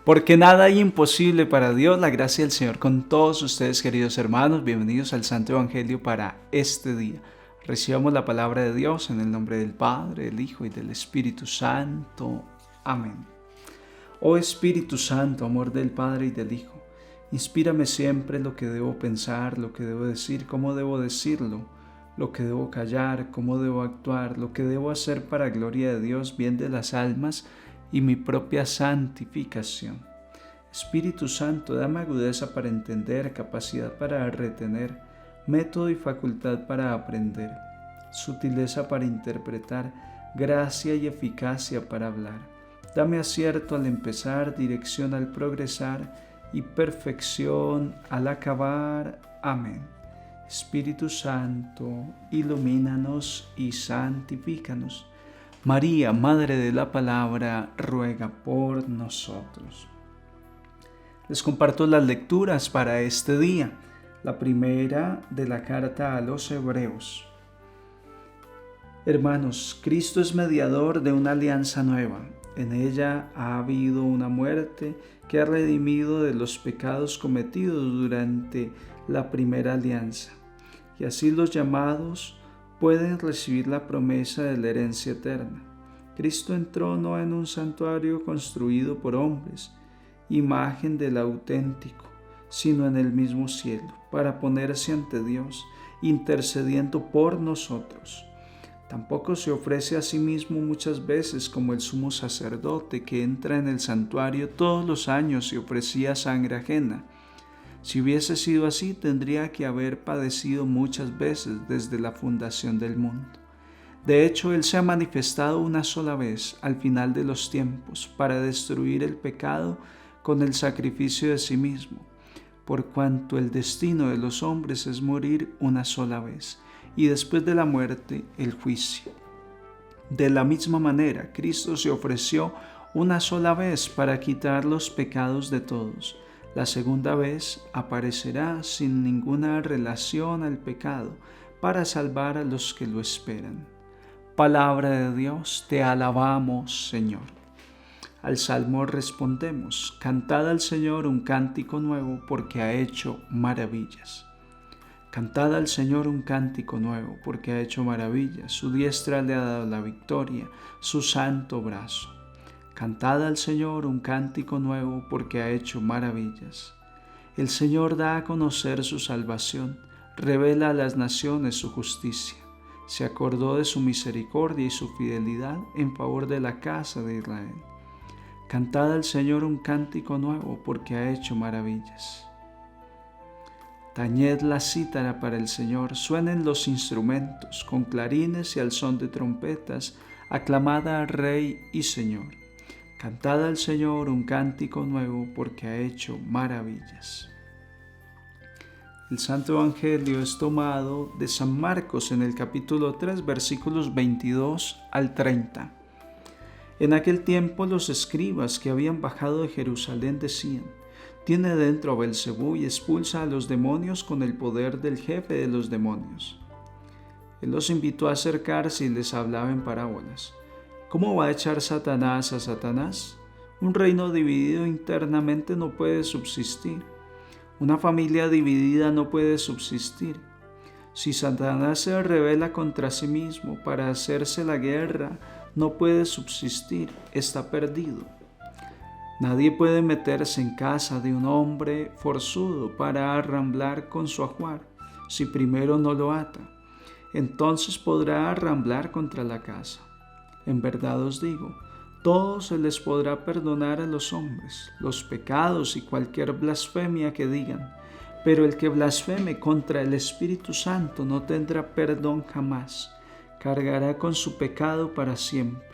Porque nada hay imposible para Dios. La gracia del Señor con todos ustedes, queridos hermanos. Bienvenidos al Santo Evangelio para este día. Recibamos la palabra de Dios en el nombre del Padre, del Hijo y del Espíritu Santo. Amén. Oh Espíritu Santo, amor del Padre y del Hijo, inspírame siempre lo que debo pensar, lo que debo decir, cómo debo decirlo, lo que debo callar, cómo debo actuar, lo que debo hacer para gloria de Dios, bien de las almas y mi propia santificación. Espíritu Santo, dame agudeza para entender, capacidad para retener, método y facultad para aprender, sutileza para interpretar, gracia y eficacia para hablar. Dame acierto al empezar, dirección al progresar y perfección al acabar. Amén. Espíritu Santo, ilumínanos y santifícanos. María, Madre de la Palabra, ruega por nosotros. Les comparto las lecturas para este día. La primera de la carta a los Hebreos. Hermanos, Cristo es mediador de una alianza nueva. En ella ha habido una muerte que ha redimido de los pecados cometidos durante la primera alianza. Y así los llamados pueden recibir la promesa de la herencia eterna. Cristo entró no en un santuario construido por hombres, imagen del auténtico, sino en el mismo cielo, para ponerse ante Dios, intercediendo por nosotros. Tampoco se ofrece a sí mismo muchas veces como el sumo sacerdote que entra en el santuario todos los años y ofrecía sangre ajena. Si hubiese sido así, tendría que haber padecido muchas veces desde la fundación del mundo. De hecho, Él se ha manifestado una sola vez al final de los tiempos para destruir el pecado con el sacrificio de sí mismo, por cuanto el destino de los hombres es morir una sola vez, y después de la muerte, el juicio. De la misma manera, Cristo se ofreció una sola vez para quitar los pecados de todos. La segunda vez aparecerá sin ninguna relación al pecado para salvar a los que lo esperan. Palabra de Dios, te alabamos, Señor. Al salmo respondemos: cantad al Señor un cántico nuevo porque ha hecho maravillas. Cantad al Señor un cántico nuevo porque ha hecho maravillas. Su diestra le ha dado la victoria, su santo brazo. Cantad al Señor un cántico nuevo porque ha hecho maravillas. El Señor da a conocer su salvación, revela a las naciones su justicia. Se acordó de su misericordia y su fidelidad en favor de la casa de Israel. Cantad al Señor un cántico nuevo porque ha hecho maravillas. Tañed la cítara para el Señor, suenen los instrumentos, con clarines y al son de trompetas, aclamad al Rey y Señor. Cantad al Señor un cántico nuevo porque ha hecho maravillas. El Santo Evangelio es tomado de San Marcos en el capítulo 3, versículos 22 al 30. En aquel tiempo los escribas que habían bajado de Jerusalén decían: tiene dentro a Belcebú y expulsa a los demonios con el poder del jefe de los demonios. Él los invitó a acercarse y les hablaba en parábolas. ¿Cómo va a echar Satanás a Satanás? Un reino dividido internamente no puede subsistir. Una familia dividida no puede subsistir. Si Satanás se rebela contra sí mismo para hacerse la guerra, no puede subsistir, está perdido. Nadie puede meterse en casa de un hombre forzudo para arramblar con su ajuar, si primero no lo ata. Entonces podrá arramblar contra la casa. En verdad os digo, todo se les podrá perdonar a los hombres, los pecados y cualquier blasfemia que digan, pero el que blasfeme contra el Espíritu Santo no tendrá perdón jamás, cargará con su pecado para siempre.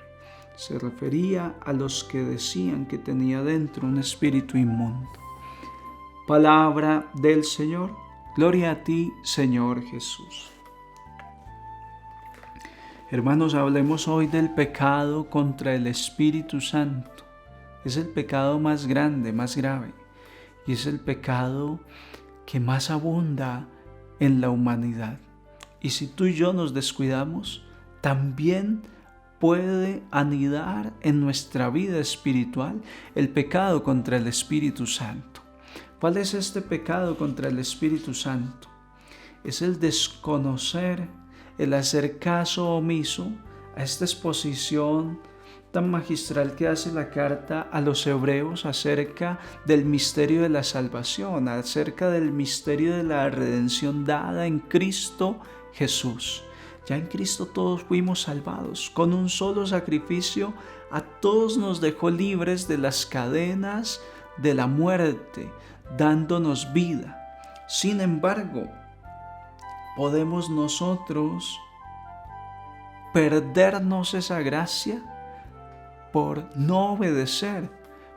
Se refería a los que decían que tenía dentro un espíritu inmundo. Palabra del Señor. Gloria a ti, Señor Jesús. Hermanos, hablemos hoy del pecado contra el Espíritu Santo. Es el pecado más grande, más grave, y es el pecado que más abunda en la humanidad. Y si tú y yo nos descuidamos, también puede anidar en nuestra vida espiritual el pecado contra el Espíritu Santo. ¿Cuál es este pecado contra el Espíritu Santo? Es el desconocer, el hacer caso omiso a esta exposición tan magistral que hace la carta a los hebreos acerca del misterio de la salvación, acerca del misterio de la redención dada en Cristo Jesús. Ya en Cristo todos fuimos salvados. Con un solo sacrificio a todos nos dejó libres de las cadenas de la muerte, dándonos vida. Sin embargo, podemos nosotros perdernos esa gracia por no obedecer,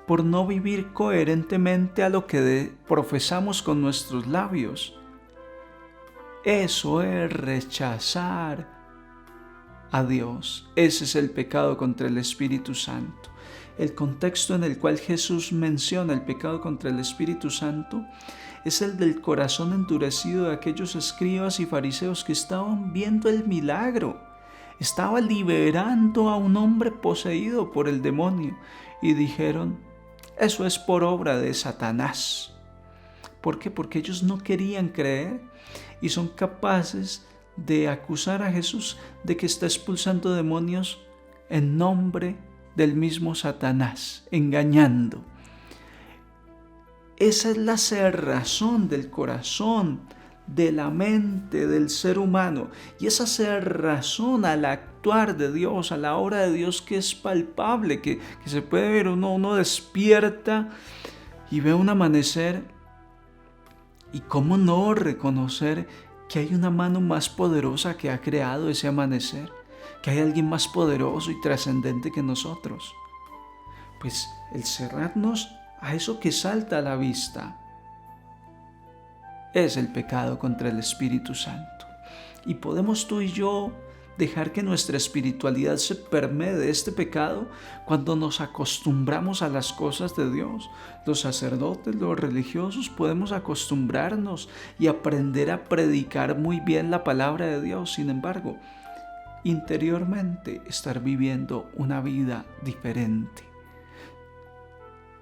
por no vivir coherentemente a lo que profesamos con nuestros labios. Eso es rechazar a Dios. Ese es el pecado contra el Espíritu Santo. El contexto en el cual Jesús menciona el pecado contra el Espíritu Santo es el del corazón endurecido de aquellos escribas y fariseos que estaban viendo el milagro. Estaba liberando a un hombre poseído por el demonio y dijeron: eso es por obra de Satanás. ¿Por qué? Porque ellos no querían creer y son capaces de acusar a Jesús de que está expulsando demonios en nombre del mismo Satanás, engañando. Esa es la cerrazón del corazón, de la mente del ser humano, y esa cerrazón al actuar de Dios, a la obra de Dios que es palpable, que se puede ver. Uno despierta y ve un amanecer, y cómo no reconocer que hay una mano más poderosa que ha creado ese amanecer, que hay alguien más poderoso y trascendente que nosotros. Pues el cerrarnos a eso que salta a la vista es el pecado contra el Espíritu Santo. Y podemos tú y yo dejar que nuestra espiritualidad se permee de este pecado cuando nos acostumbramos a las cosas de Dios. Los sacerdotes, los religiosos, podemos acostumbrarnos y aprender a predicar muy bien la palabra de Dios. Sin embargo, interiormente estar viviendo una vida diferente.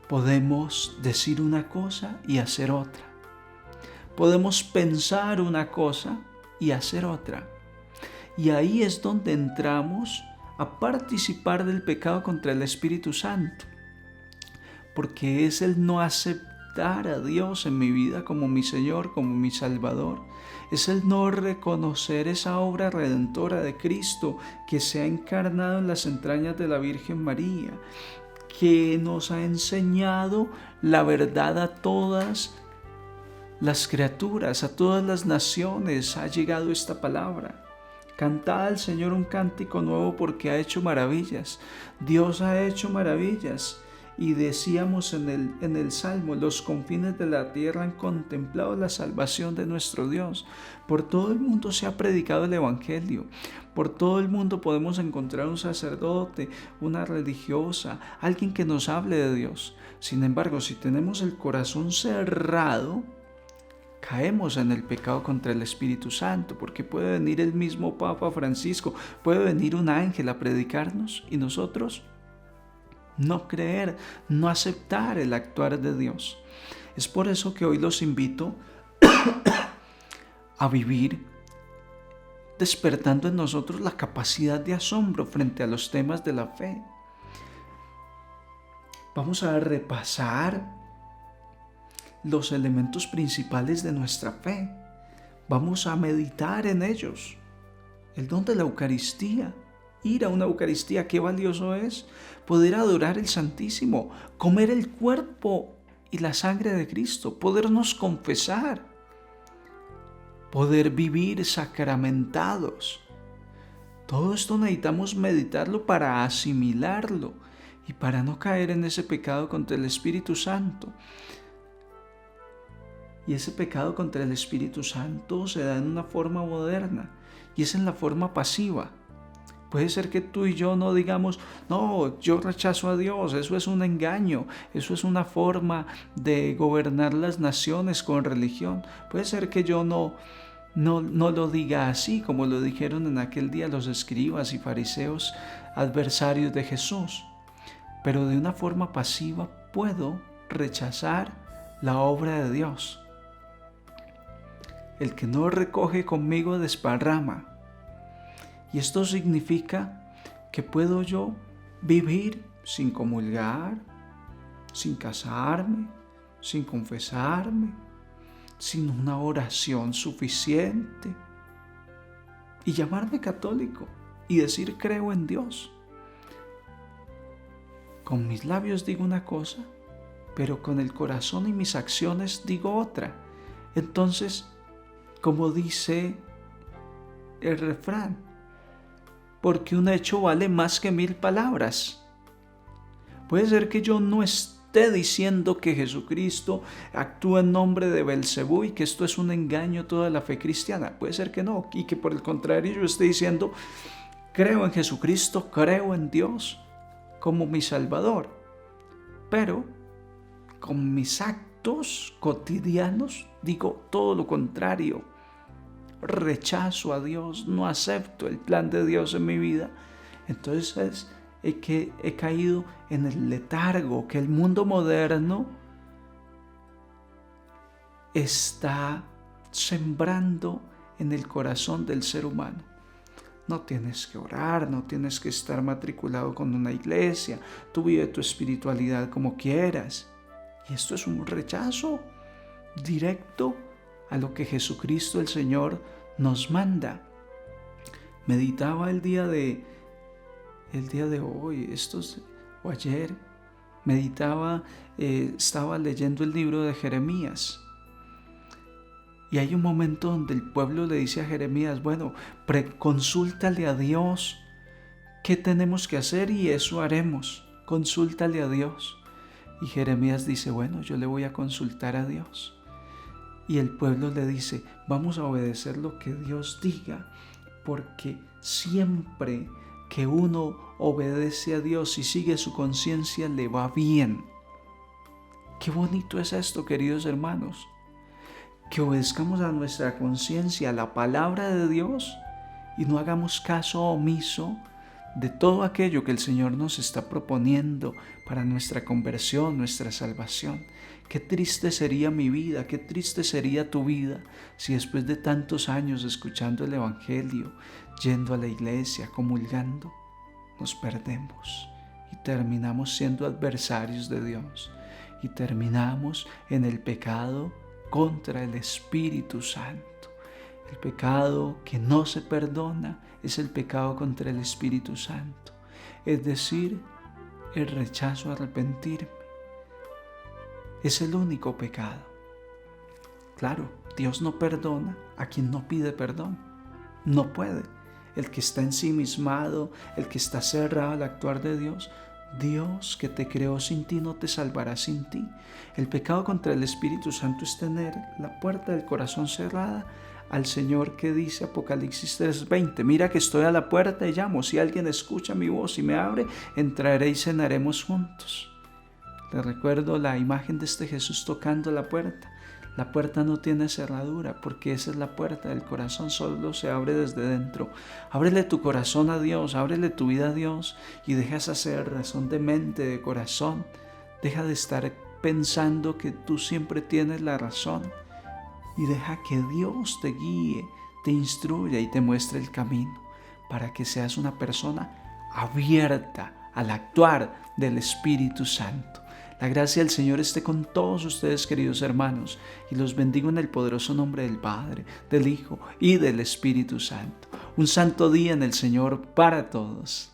Podemos decir una cosa y hacer otra. Podemos pensar una cosa y hacer otra. Y ahí es donde entramos a participar del pecado contra el Espíritu Santo. Porque es el no aceptar a Dios en mi vida como mi Señor, como mi Salvador. Es el no reconocer esa obra redentora de Cristo que se ha encarnado en las entrañas de la Virgen María, que nos ha enseñado la verdad a todas las criaturas, a todas las naciones ha llegado esta palabra. Cantad al Señor un cántico nuevo porque ha hecho maravillas. Dios ha hecho maravillas. Y decíamos en el Salmo: los confines de la tierra han contemplado la salvación de nuestro Dios. Por todo el mundo se ha predicado el Evangelio. Por todo el mundo podemos encontrar un sacerdote, una religiosa, alguien que nos hable de Dios. Sin embargo, si tenemos el corazón cerrado, caemos en el pecado contra el Espíritu Santo, porque puede venir el mismo Papa Francisco, puede venir un ángel a predicarnos y nosotros no creer, no aceptar el actuar de Dios. Es por eso que hoy los invito a vivir despertando en nosotros la capacidad de asombro frente a los temas de la fe. Vamos a repasar los elementos principales de nuestra fe. Vamos a meditar en ellos. El don de la Eucaristía. Ir a una Eucaristía, qué valioso es poder adorar el Santísimo, comer el cuerpo y la sangre de Cristo, podernos confesar, poder vivir sacramentados. Todo esto necesitamos meditarlo para asimilarlo y para no caer en ese pecado contra el Espíritu Santo. Y ese pecado contra el Espíritu Santo se da en una forma moderna y es en la forma pasiva. Puede ser que tú y yo no digamos: no, yo rechazo a Dios, eso es un engaño, eso es una forma de gobernar las naciones con religión. Puede ser que yo no lo diga así como lo dijeron en aquel día los escribas y fariseos adversarios de Jesús, pero de una forma pasiva puedo rechazar la obra de Dios. El que no recoge conmigo desparrama. Y esto significa que puedo yo vivir sin comulgar, sin casarme, sin confesarme, sin una oración suficiente y llamarme católico y decir creo en Dios. Con mis labios digo una cosa, pero con el corazón y mis acciones digo otra. Entonces, como dice el refrán, porque un hecho vale más que 1000 palabras. Puede ser que yo no esté diciendo que Jesucristo actúa en nombre de Belcebú y que esto es un engaño toda la fe cristiana. Puede ser que no, y que por el contrario yo esté diciendo creo en Jesucristo, creo en Dios como mi Salvador. Pero con mis actos cotidianos digo todo lo contrario. Rechazo a Dios, no acepto el plan de Dios en mi vida. Entonces he caído en el letargo que el mundo moderno está sembrando en el corazón del ser humano. No tienes que orar, no tienes que estar matriculado con una iglesia, tú vive tu espiritualidad como quieras. Y esto es un rechazo directo a lo que Jesucristo el Señor nos manda. Meditaba el día de hoy, o ayer, estaba leyendo el libro de Jeremías. Y hay un momento donde el pueblo le dice a Jeremías, bueno, consúltale a Dios qué tenemos que hacer y eso haremos. Consúltale a Dios. Y Jeremías dice, bueno, yo le voy a consultar a Dios. Y el pueblo le dice, vamos a obedecer lo que Dios diga, porque siempre que uno obedece a Dios y sigue su conciencia, le va bien. Qué bonito es esto, queridos hermanos, que obedezcamos a nuestra conciencia, a la palabra de Dios, y no hagamos caso omiso de todo aquello que el Señor nos está proponiendo para nuestra conversión, nuestra salvación. Qué triste sería mi vida, qué triste sería tu vida si después de tantos años escuchando el Evangelio, yendo a la iglesia, comulgando, nos perdemos y terminamos siendo adversarios de Dios y terminamos en el pecado contra el Espíritu Santo. El pecado que no se perdona es el pecado contra el Espíritu Santo, es decir, el rechazo a arrepentirme. Es el único pecado. Claro, Dios no perdona a quien no pide perdón. No puede. El que está ensimismado, el que está cerrado al actuar de Dios, Dios que te creó sin ti no te salvará sin ti. El pecado contra el Espíritu Santo es tener la puerta del corazón cerrada al Señor que dice Apocalipsis 3:20, mira que estoy a la puerta y llamo, si alguien escucha mi voz y me abre, entraré y cenaremos juntos. Les recuerdo la imagen de este Jesús tocando la puerta. La puerta no tiene cerradura porque esa es la puerta del corazón, solo se abre desde dentro. Ábrele tu corazón a Dios, ábrele tu vida a Dios y deja esa cerrazón de mente, de corazón. Deja de estar pensando que tú siempre tienes la razón y deja que Dios te guíe, te instruya y te muestre el camino para que seas una persona abierta al actuar del Espíritu Santo. La gracia del Señor esté con todos ustedes, queridos hermanos, y los bendigo en el poderoso nombre del Padre, del Hijo y del Espíritu Santo. Un santo día en el Señor para todos.